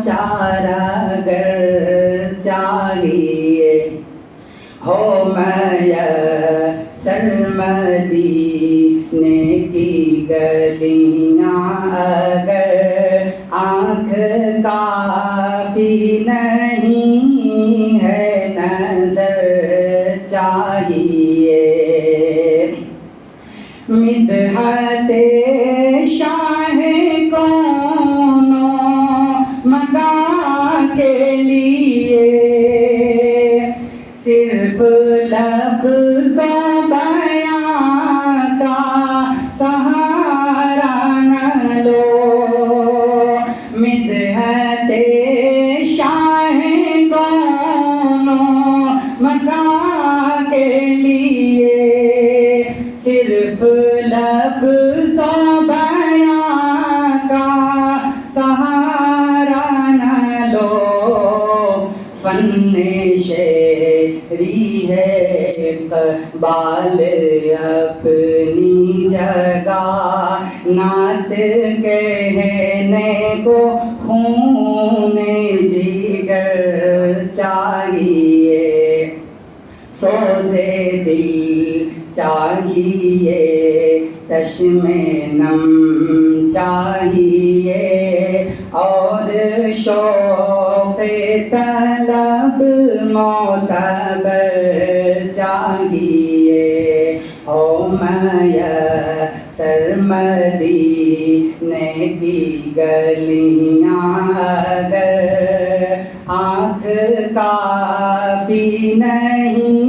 چارہ گر چاہیے ہو میسر مدینے کی گلیاں اگر آنکھ کافی نہیں ہے نظر چاہیے مدحت شاہ کونو مکان کے لیے صرف لفظ بیان کا سہارا نہ لو مدحت شاہ کونو مکان کے لیے صرف لفظ بیان کا سہارا نہ لو فن شعری ہے اقبال اپنی جگہ نعت کہنے کو خون جگر چاہیے سوزے دل چاہیے چشم نم چاہیے اور شوق طلب معتبر چاہیے ہو میسر مدینے کی گلیاں اگر آنکھ کافی نہیں